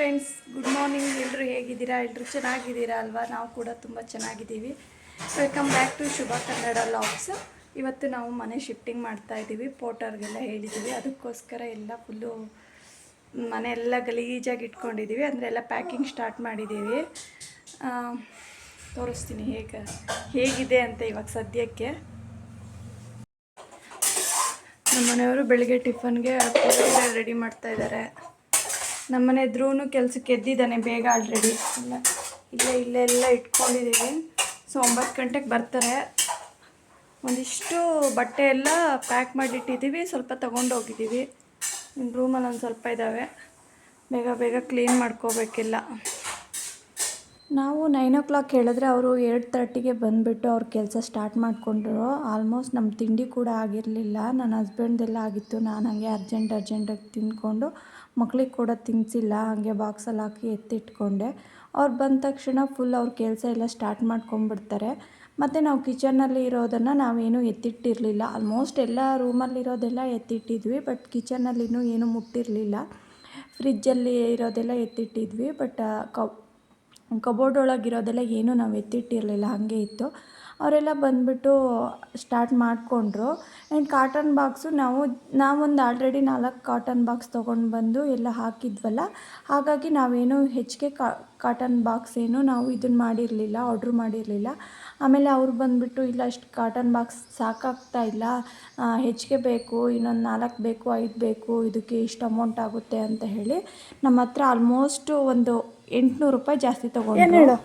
Friends, good morning. ಎಲ್ಲರೂ ಹೇಗಿದ್ದೀರಾ? ಎಲ್ಲರೂ ಚೆನ್ನಾಗಿದ್ದೀರಾ ಅಲ್ವಾ? ನಾವು ಕೂಡ ತುಂಬ ಚೆನ್ನಾಗಿದ್ದೀವಿ. Welcome back to Shubha Kannada logs. ಇವತ್ತು ನಾವು ಮನೆ ಶಿಫ್ಟಿಂಗ್ ಮಾಡ್ತಾ ಇದ್ದೀವಿ. ಪೋಟರ್ಗೆಲ್ಲ ಹೇಳಿದ್ದೀವಿ, ಅದಕ್ಕೋಸ್ಕರ ಎಲ್ಲ ಫುಲ್ಲು ಮನೆಯೆಲ್ಲ ಗಲೀಜಾಗಿ ಇಟ್ಕೊಂಡಿದ್ದೀವಿ. ಅಂದರೆ ಎಲ್ಲ ಪ್ಯಾಕಿಂಗ್ ಸ್ಟಾರ್ಟ್ ಮಾಡಿದ್ದೀವಿ. ತೋರಿಸ್ತೀನಿ ಹೇಗಿದೆ ಅಂತ ಇವಾಗ ಸದ್ಯಕ್ಕೆ. ನಮ್ಮ ಮನೆಯವರು ಬೆಳಿಗ್ಗೆ ಟಿಫನ್ಗೆ ರೆಡಿ ಮಾಡ್ತಾ ಇದ್ದಾರೆ. ನಮ್ಮನೆ ಎದುರೂ ಕೆಲಸಕ್ಕೆ ಎದ್ದಿದ್ದಾನೆ ಬೇಗ ಆಲ್ರೆಡಿ. ಇಲ್ಲೆಲ್ಲ ಇಟ್ಕೊಂಡಿದ್ದೀವಿ. ಸೊ 9 ಗಂಟೆಗೆ ಬರ್ತಾರೆ. ಒಂದಿಷ್ಟು ಬಟ್ಟೆ ಎಲ್ಲ ಪ್ಯಾಕ್ ಮಾಡಿಟ್ಟಿದ್ದೀವಿ, ಸ್ವಲ್ಪ ತೊಗೊಂಡೋಗಿದ್ದೀವಿ. ನಿಮ್ಮ ರೂಮಲ್ಲಿ ಒಂದು ಸ್ವಲ್ಪ ಇದ್ದಾವೆ, ಬೇಗ ಕ್ಲೀನ್ ಮಾಡ್ಕೋಬೇಕಿಲ್ಲ. ನಾವು 9 o'clock ಹೇಳಿದ್ರೆ ಅವರು 8:30ಗೆ ಬಂದುಬಿಟ್ಟು ಅವ್ರ ಕೆಲಸ ಸ್ಟಾರ್ಟ್ ಮಾಡಿಕೊಂಡ್ರು. ಆಲ್ಮೋಸ್ಟ್ ನಮ್ಮ ತಿಂಡಿ ಕೂಡ ಆಗಿರಲಿಲ್ಲ. ನನ್ನ ಹಸ್ಬೆಂಡ್ದೆಲ್ಲ ಆಗಿತ್ತು. ನಾನು ಹಾಗೆ ಅರ್ಜೆಂಟಾಗಿ ತಿಂದ್ಕೊಂಡು ಮಕ್ಳಿಗೆ ಕೂಡ ತಿನ್ನಿಸಿಲ್ಲ, ಹಾಗೆ ಬಾಕ್ಸಲ್ಲಿ ಹಾಕಿ ಎತ್ತಿಟ್ಕೊಂಡೆ. ಅವ್ರು ಬಂದ ತಕ್ಷಣ ಫುಲ್ ಅವ್ರ ಕೆಲಸ ಎಲ್ಲ ಸ್ಟಾರ್ಟ್ ಮಾಡ್ಕೊಂಡ್ಬಿಡ್ತಾರೆ. ಮತ್ತು ನಾವು ಕಿಚನಲ್ಲಿ ಇರೋದನ್ನು ನಾವೇನು ಎತ್ತಿಟ್ಟಿರಲಿಲ್ಲ. ಆಲ್ಮೋಸ್ಟ್ ಎಲ್ಲ ರೂಮಲ್ಲಿರೋದೆಲ್ಲ ಎತ್ತಿಟ್ಟಿದ್ವಿ, ಬಟ್ ಕಿಚನಲ್ಲಿ ಇನ್ನೂ ಏನೂ ಮುಟ್ಟಿರಲಿಲ್ಲ. ಫ್ರಿಜ್ಜಲ್ಲಿ ಇರೋದೆಲ್ಲ ಎತ್ತಿಟ್ಟಿದ್ವಿ, ಬಟ್ ಕಬೋರ್ಡ್ ಒಳಗಿರೋದೆಲ್ಲ ಏನೂ ನಾವು ಎತ್ತಿಟ್ಟಿರಲಿಲ್ಲ, ಹಾಗೆ ಇತ್ತು. ಅವರೆಲ್ಲ ಬಂದುಬಿಟ್ಟು ಸ್ಟಾರ್ಟ್ ಮಾಡಿಕೊಂಡ್ರು. ಆ್ಯಂಡ್ ಕಾಟನ್ ಬಾಕ್ಸು ನಾವೊಂದು ಆಲ್ರೆಡಿ 4 ಕಾಟನ್ ಬಾಕ್ಸ್ ತೊಗೊಂಡು ಬಂದು ಎಲ್ಲ ಹಾಕಿದ್ವಲ್ಲ, ಹಾಗಾಗಿ ನಾವೇನು ಹೆಚ್ಚಿಗೆ ಕಾಟನ್ ಬಾಕ್ಸ್ ಏನು ನಾವು ಇದನ್ನು ಮಾಡಿರಲಿಲ್ಲ, ಆರ್ಡ್ರ್ ಮಾಡಿರಲಿಲ್ಲ. ಆಮೇಲೆ ಅವ್ರು ಬಂದುಬಿಟ್ಟು ಇಲ್ಲ ಅಷ್ಟು ಕಾಟನ್ ಬಾಕ್ಸ್ ಸಾಕಾಗ್ತಾ ಇಲ್ಲ, ಹೆಚ್ಚಿಗೆ ಬೇಕು, ಇನ್ನೊಂದು 4 ಬೇಕು, 5 ಬೇಕು, ಇದಕ್ಕೆ ಇಷ್ಟು ಅಮೌಂಟ್ ಆಗುತ್ತೆ ಅಂತ ಹೇಳಿ ನಮ್ಮ ಹತ್ರ ಆಲ್ಮೋಸ್ಟ್ ಒಂದು 800 ರೂಪಾಯಿ ಜಾಸ್ತಿ ತೊಗೊಂಡು.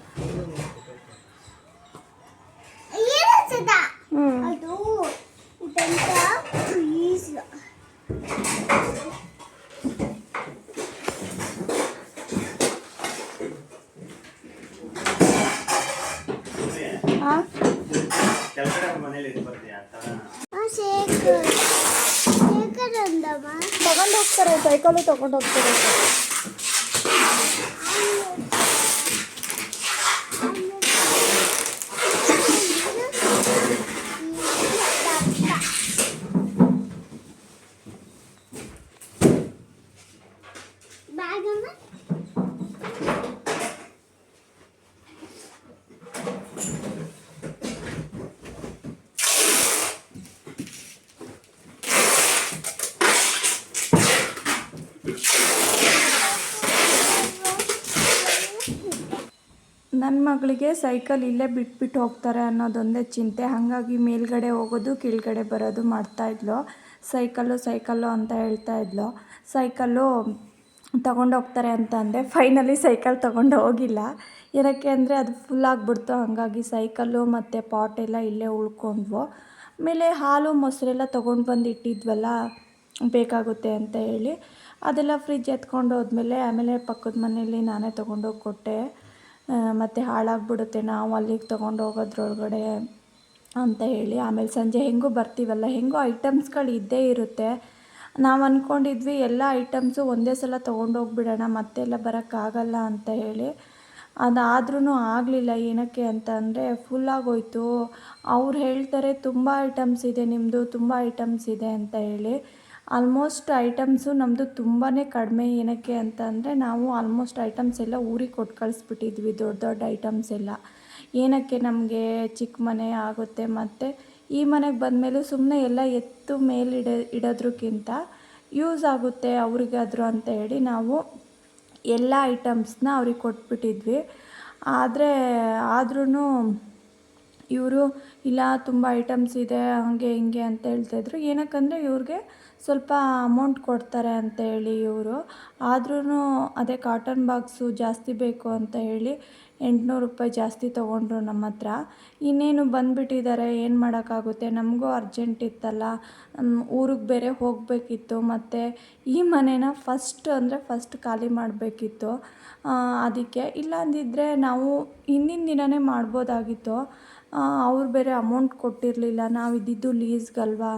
ತಗೊಂಡು ಹೋಗ್ತಾರೆ, ಸೈಕಲು ತಗೊಂಡು ಹೋಗ್ತಾರೆ. ನನ್ನ ಮಗಳಿಗೆ ಸೈಕಲ್ ಇಲ್ಲೇ ಬಿಟ್ಬಿಟ್ಟು ಹೋಗ್ತಾರೆ ಅನ್ನೋದೊಂದೇ ಚಿಂತೆ. ಹಾಗಾಗಿ ಮೇಲ್ಗಡೆ ಹೋಗೋದು ಕೆಳಗಡೆ ಬರೋದು ಮಾಡ್ತಾಯಿದ್ಲು. ಸೈಕಲ್ಲು ಅಂತ ಹೇಳ್ತಾಯಿದ್ಲು. ಸೈಕಲ್ಲು ತೊಗೊಂಡೋಗ್ತಾರೆ ಅಂತ ಅಂದೆ. ಫೈನಲಿ ಸೈಕಲ್ ತೊಗೊಂಡು ಹೋಗಿಲ್ಲ. ಏನಕ್ಕೆ ಅಂದರೆ ಅದು ಫುಲ್ ಆಗಿಬಿಡ್ತು. ಹಾಗಾಗಿ ಸೈಕಲ್ಲು ಮತ್ತು ಪಾಟ್ ಎಲ್ಲ ಇಲ್ಲೇ ಉಳ್ಕೊಂಡ್ವು. ಆಮೇಲೆ ಹಾಲು ಮೊಸರೆಲ್ಲ ತೊಗೊಂಡು ಬಂದು ಇಟ್ಟಿದ್ವಲ್ಲ, ಬೇಕಾಗುತ್ತೆ ಅಂತ ಹೇಳಿ ಅದೆಲ್ಲ ಫ್ರಿಜ್ ಎತ್ಕೊಂಡು ಹೋದ್ಮೇಲೆ ಆಮೇಲೆ ಪಕ್ಕದ ಮನೆಯಲ್ಲಿ ನಾನೇ ತೊಗೊಂಡೋಗಿ ಕೊಟ್ಟೆ. ಮತ್ತು ಹಾಳಾಗ್ಬಿಡುತ್ತೆ ನಾವು ಅಲ್ಲಿಗೆ ತೊಗೊಂಡು ಹೋಗೋದ್ರೊಳಗಡೆ ಅಂತ ಹೇಳಿ. ಆಮೇಲೆ ಸಂಜೆ ಹೆಂಗೂ ಬರ್ತೀವಲ್ಲ, ಹೆಂಗೂ ಐಟಮ್ಸ್ಗಳು ಇದ್ದೇ ಇರುತ್ತೆ. ನಾವು ಅಂದ್ಕೊಂಡಿದ್ವಿ ಎಲ್ಲ ಐಟಮ್ಸು ಒಂದೇ ಸಲ ತೊಗೊಂಡೋಗ್ಬಿಡೋಣ, ಮತ್ತೆಲ್ಲ ಬರೋಕ್ಕಾಗಲ್ಲ ಅಂತ ಹೇಳಿ. ಅದಾದ್ರೂ ಆಗಲಿಲ್ಲ. ಏನಕ್ಕೆ ಅಂತ ಅಂದರೆ ಫುಲ್ಲಾಗೋಯ್ತು. ಅವ್ರು ಹೇಳ್ತಾರೆ ತುಂಬ ಐಟಮ್ಸ್ ಇದೆ ನಿಮ್ಮದು, ತುಂಬ ಐಟಮ್ಸ್ ಇದೆ ಅಂತ ಹೇಳಿ. ಆಲ್ಮೋಸ್ಟ್ ಐಟಮ್ಸು ನಮ್ಮದು ತುಂಬಾ ಕಡಿಮೆ. ಏನಕ್ಕೆ ಅಂತ ಅಂದರೆ ನಾವು ಆಲ್ಮೋಸ್ಟ್ ಐಟಮ್ಸ್ ಎಲ್ಲ ಊರಿಗೆ ಕೊಟ್ಟು ಕಳಿಸ್ಬಿಟ್ಟಿದ್ವಿ, ದೊಡ್ಡ ಐಟಮ್ಸ್ ಎಲ್ಲ. ಏನಕ್ಕೆ ನಮಗೆ ಚಿಕ್ಕ ಮನೆ ಆಗುತ್ತೆ, ಮತ್ತು ಈ ಮನೆಗೆ ಬಂದಮೇಲೂ ಸುಮ್ಮನೆ ಎಲ್ಲ ಎತ್ತು ಮೇಲೆ ಇಡೋದ್ರಕ್ಕಿಂತ ಯೂಸ್ ಆಗುತ್ತೆ ಅವ್ರಿಗಾದ್ರು ಅಂತ ಹೇಳಿ ನಾವು ಎಲ್ಲ ಐಟಮ್ಸ್ನ ಅವ್ರಿಗೆ ಕೊಟ್ಬಿಟ್ಟಿದ್ವಿ. ಆದ್ರೂ ಇವರು ಇಲ್ಲ ತುಂಬ ಐಟಮ್ಸ್ ಇದೆ ಹಾಗೆ ಹಿಂಗೆ ಅಂತ ಹೇಳ್ತಾಯಿದ್ರು. ಏನಕ್ಕಂದರೆ ಇವ್ರಿಗೆ ಸ್ವಲ್ಪ ಅಮೌಂಟ್ ಕೊಡ್ತಾರೆ ಅಂತ ಹೇಳಿ ಇವರು. ಆದ್ರೂ ಅದೇ ಕಾಟನ್ ಬಾಕ್ಸು ಜಾಸ್ತಿ ಬೇಕು ಅಂತ ಹೇಳಿ 800 ರೂಪಾಯಿ ಜಾಸ್ತಿ ತೊಗೊಂಡ್ರು ನಮ್ಮ ಹತ್ರ. ಇನ್ನೇನು ಬಂದುಬಿಟ್ಟಿದ್ದಾರೆ, ಏನು ಮಾಡೋಕ್ಕಾಗುತ್ತೆ. ನಮಗೂ ಅರ್ಜೆಂಟ್ ಇತ್ತಲ್ಲ, ಊರಿಗೆ ಬೇರೆ ಹೋಗಬೇಕಿತ್ತು. ಮತ್ತು ಈ ಮನೇನ ಫಸ್ಟ್ ಖಾಲಿ ಮಾಡಬೇಕಿತ್ತು. ಅದಕ್ಕೆ ಇಲ್ಲ ಅಂದಿದ್ದರೆ ನಾವು ಹಿಂದಿನ ದಿನವೇ ಮಾಡ್ಬೋದಾಗಿತ್ತು. ಅವ್ರು ಬೇರೆ ಅಮೌಂಟ್ ಕೊಟ್ಟಿರಲಿಲ್ಲ, ನಾವು ಇದ್ದಿದ್ದು ಲೀಸ್ಗಲ್ವಾ.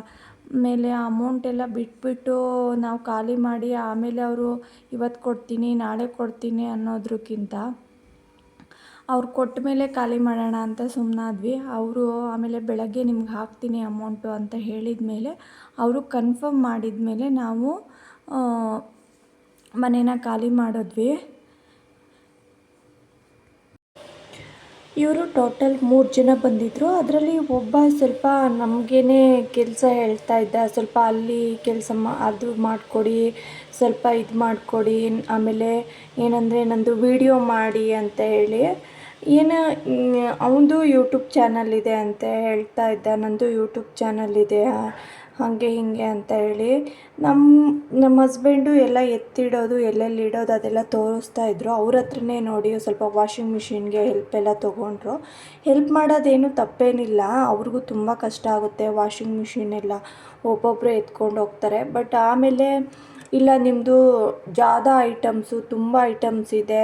ಆಮೇಲೆ ಅಮೌಂಟೆಲ್ಲ ಬಿಟ್ಬಿಟ್ಟು ನಾವು ಖಾಲಿ ಮಾಡಿ ಆಮೇಲೆ ಅವರು ಇವತ್ತು ಕೊಡ್ತೀನಿ ನಾಳೆ ಕೊಡ್ತೀನಿ ಅನ್ನೋದಕ್ಕಿಂತ ಅವ್ರು ಕೊಟ್ಟ ಮೇಲೆ ಖಾಲಿ ಮಾಡೋಣ ಅಂತ ಸುಮ್ಮನಾದ್ವಿ. ಅವರು ಆಮೇಲೆ ಬೆಳಗ್ಗೆ ನಿಮ್ಗೆ ಹಾಕ್ತೀನಿ ಅಮೌಂಟು ಅಂತ ಹೇಳಿದ ಮೇಲೆ, ಅವರು ಕನ್ಫರ್ಮ್ ಮಾಡಿದ ಮೇಲೆ ನಾವು ಮನೇನ ಖಾಲಿ ಮಾಡಿದ್ವಿ. ಇವರು ಟೋಟಲ್ 3 ಜನ ಬಂದಿದ್ದರು. ಅದರಲ್ಲಿ ಒಬ್ಬ ಸ್ವಲ್ಪ ನಮಗೇನೆ ಕೆಲಸ ಹೇಳ್ತಾ ಇದ್ದ, ಸ್ವಲ್ಪ ಅಲ್ಲಿ ಕೆಲಸ ಅದು ಮಾಡಿಕೊಡಿ, ಸ್ವಲ್ಪ ಇದು ಮಾಡಿಕೊಡಿ, ಆಮೇಲೆ ಏನಂದರೆ ನಂದು ವೀಡಿಯೋ ಮಾಡಿ ಅಂತ ಹೇಳಿ ಏನು ಅವನದು ಯೂಟ್ಯೂಬ್ ಚಾನಲ್ ಇದೆ ಅಂತ ಹೇಳ್ತಾ ಇದ್ದ. ನಂದು ಯೂಟ್ಯೂಬ್ ಚಾನಲ್ ಇದೆ ಹಾಗೆ ಹೀಗೆ ಅಂತ ಹೇಳಿ ನಮ್ಮ ಹಸ್ಬೆಂಡು ಎಲ್ಲ ಎತ್ತಿಡೋದು ಎಲ್ಲೆಲ್ಲಿ ಇಡೋದು ಅದೆಲ್ಲ ತೋರಿಸ್ತಾ ಇದ್ದರು. ಅವ್ರ ಹತ್ರನೇ ನೋಡಿ ಸ್ವಲ್ಪ ವಾಷಿಂಗ್ ಮಿಷಿನ್ಗೆ ಹೆಲ್ಪ್ ಎಲ್ಲ ತೊಗೊಂಡ್ರು. ಹೆಲ್ಪ್ ಮಾಡೋದೇನು ತಪ್ಪೇನಿಲ್ಲ, ಅವ್ರಿಗೂ ತುಂಬ ಕಷ್ಟ ಆಗುತ್ತೆ ವಾಷಿಂಗ್ ಮಿಷಿನ್ ಎಲ್ಲ ಒಬ್ಬೊಬ್ಬರೇ ಎತ್ಕೊಂಡು ಹೋಗ್ತಾರೆ. ಬಟ್ ಆಮೇಲೆ ಇಲ್ಲ ನಿಮ್ಮದು ಜಾದಾ ಐಟಮ್ಸು ತುಂಬ ಐಟಮ್ಸ್ ಇದೆ,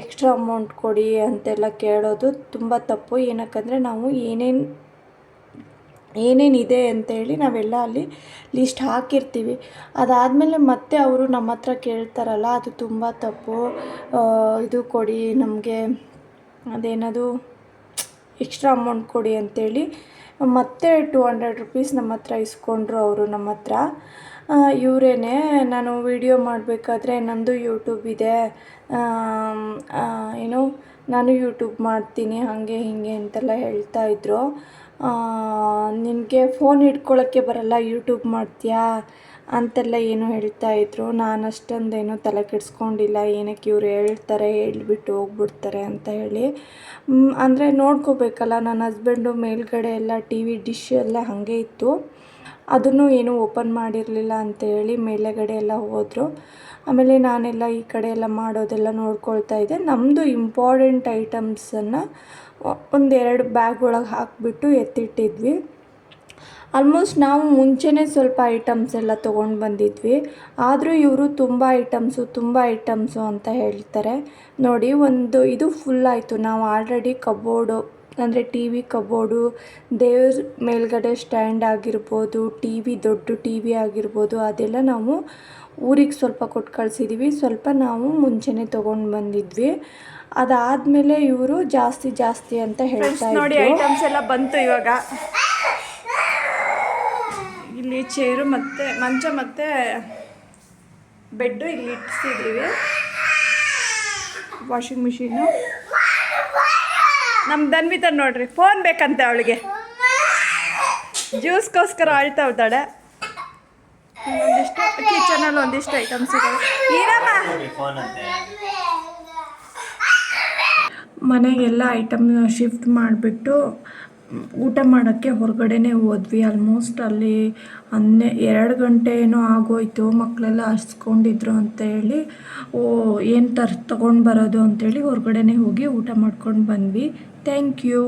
ಎಕ್ಸ್ಟ್ರಾ ಅಮೌಂಟ್ ಕೊಡಿ ಅಂತೆಲ್ಲ ಕೇಳೋದು ತುಂಬ ತಪ್ಪು. ಏನಕ್ಕಂದರೆ ನಾವು ಏನೇನಿದೆ ಅಂತೇಳಿ ನಾವೆಲ್ಲ ಅಲ್ಲಿ ಲಿಸ್ಟ್ ಹಾಕಿರ್ತೀವಿ. ಅದಾದಮೇಲೆ ಮತ್ತೆ ಅವರು ನಮ್ಮ ಹತ್ರ ಕೇಳ್ತಾರಲ್ಲ, ಅದು ತುಂಬ ತಪ್ಪು. ಇದು ಕೊಡಿ ನಮಗೆ, ಅದೇನದು ಎಕ್ಸ್ಟ್ರಾ ಅಮೌಂಟ್ ಕೊಡಿ ಅಂತೇಳಿ ಮತ್ತೆ 200 ರೂಪೀಸ್ ನಮ್ಮ ಹತ್ರ ಇಸ್ಕೊಂಡ್ರು ಅವರು ನಮ್ಮ ಹತ್ರ. ಇವರೇನೆ ನಾನು ವೀಡಿಯೋ ಮಾಡಬೇಕಾದ್ರೆ ನಂದು ಯೂಟ್ಯೂಬ್ ಇದೆ, ಏನು ನಾನು ಯೂಟ್ಯೂಬ್ ಮಾಡ್ತೀನಿ ಹಾಗೆ ಹೀಗೆ ಅಂತೆಲ್ಲ ಹೇಳ್ತಾಯಿದ್ರು. ನಿನಗೆ ಫೋನ್ ಹಿಡ್ಕೊಳ್ಳೋಕ್ಕೆ ಬರಲ್ಲ, ಯೂಟ್ಯೂಬ್ ಮಾಡ್ತೀಯಾ ಅಂತೆಲ್ಲ ಏನೋ ಹೇಳ್ತಾಯಿದ್ರು. ನಾನು ಅಷ್ಟೊಂದೇನೋ ತಲೆ ಕೆಡಿಸ್ಕೊಂಡಿಲ್ಲ, ಏನಕ್ಕೆ ಇವ್ರು ಹೇಳ್ತಾರೆ ಹೇಳ್ಬಿಟ್ಟು ಹೋಗ್ಬಿಡ್ತಾರೆ ಅಂತ ಹೇಳಿ. ಅಂದರೆ ನೋಡ್ಕೋಬೇಕಲ್ಲ, ನನ್ನ ಹಸ್ಬೆಂಡು ಮೇಲ್ಗಡೆ ಎಲ್ಲ ಟಿ ವಿ ಡಿಶ್ ಎಲ್ಲ ಹಾಗೆ ಇತ್ತು, ಅದನ್ನು ಏನೂ ಓಪನ್ ಮಾಡಿರಲಿಲ್ಲ ಅಂತೇಳಿ ಮೇಲೆಗಡೆ ಎಲ್ಲ ಹೋದರು. ಆಮೇಲೆ ನಾನೆಲ್ಲ ಈ ಕಡೆ ಎಲ್ಲ ಮಾಡೋದೆಲ್ಲ ನೋಡ್ಕೊಳ್ತಾ ಇದ್ದೆ. ನಮ್ಮದು ಇಂಪಾರ್ಟೆಂಟ್ ಐಟಮ್ಸನ್ನು 1-2 ಬ್ಯಾಗ್ ಒಳಗೆ ಹಾಕಿಬಿಟ್ಟು ಎತ್ತಿಟ್ಟಿದ್ವಿ. ಆಲ್ಮೋಸ್ಟ್ ನಾವು ಮುಂಚೆನೇ ಸ್ವಲ್ಪ ಐಟಮ್ಸ್ ಎಲ್ಲ ತೊಗೊಂಡು ಬಂದಿದ್ವಿ. ಆದರೂ ಇವರು ತುಂಬ ಐಟಮ್ಸು ಅಂತ ಹೇಳ್ತಾರೆ. ನೋಡಿ, ಇದು ಫುಲ್ ಆಯಿತು. ನಾವು ಆಲ್ರೆಡಿ ಕಬೋರ್ಡು ಅಂದರೆ ಟಿ ವಿ ಕಬೋರ್ಡು, ದೇವ್ರ ಮೇಲ್ಗಡೆ ಸ್ಟ್ಯಾಂಡ್ ಆಗಿರ್ಬೋದು, ದೊಡ್ಡ ಟಿ ವಿ ಆಗಿರ್ಬೋದು, ಅದೆಲ್ಲ ನಾವು ಊರಿಗೆ ಸ್ವಲ್ಪ ಕೊಟ್ಟು ಕಳಿಸಿದ್ದೀವಿ. ಸ್ವಲ್ಪ ನಾವು ಮುಂಚೆನೇ ತೊಗೊಂಡು ಬಂದಿದ್ವಿ. ಅದಾದಮೇಲೆ ಇವರು ಜಾಸ್ತಿ ಅಂತ ಹೇಳ್ತಾ ಇದ್ರು. ನೋಡಿ, ಐಟಮ್ಸ್ ಎಲ್ಲ ಬಂತು. ಇವಾಗ ಇಲ್ಲಿ ಚೇರು ಮತ್ತು ಮಂಚ ಮತ್ತು ಬೆಡ್ಡು ಇಲ್ಲಿ ಇಟ್ಟಿದ್ದೀವಿ. ವಾಷಿಂಗ್ ಮಿಷಿನು ನಮ್ಮ ಧನ್ವಿತ ನೋಡ್ರಿ, ಫೋನ್ ಬೇಕಂತೆ ಅವಳಿಗೆ, ಜ್ಯೂಸ್ಗೋಸ್ಕರ ಆಳ್ತಾ ಇದ್ದಾಳೆ. ಒಂದಿಷ್ಟು ಕಿಚನಲ್ಲಿ ಒಂದಿಷ್ಟು ಐಟಮ್ಸ್ ಇದ್ದಾವೆ. ಏನಮ್ಮ ಮನೆಗೆಲ್ಲ ಐಟಮ್ ಶಿಫ್ಟ್ ಮಾಡಿಬಿಟ್ಟು ಊಟ ಮಾಡೋಕ್ಕೆ ಹೊರಗಡೆನೇ ಹೋದ್ವಿ. ಆಲ್ಮೋಸ್ಟ್ ಅಲ್ಲಿ 2 ಗಂಟೆ ಏನೋ ಆಗೋಯ್ತು. ಮಕ್ಕಳೆಲ್ಲ ಹಸ್ಕೊಂಡಿದ್ರು ಅಂತೇಳಿ ಏನು ತೊಗೊಂಡು ಬರೋದು ಅಂತೇಳಿ ಹೊರಗಡೆನೇ ಹೋಗಿ ಊಟ ಮಾಡ್ಕೊಂಡು ಬಂದ್ವಿ. Thank you.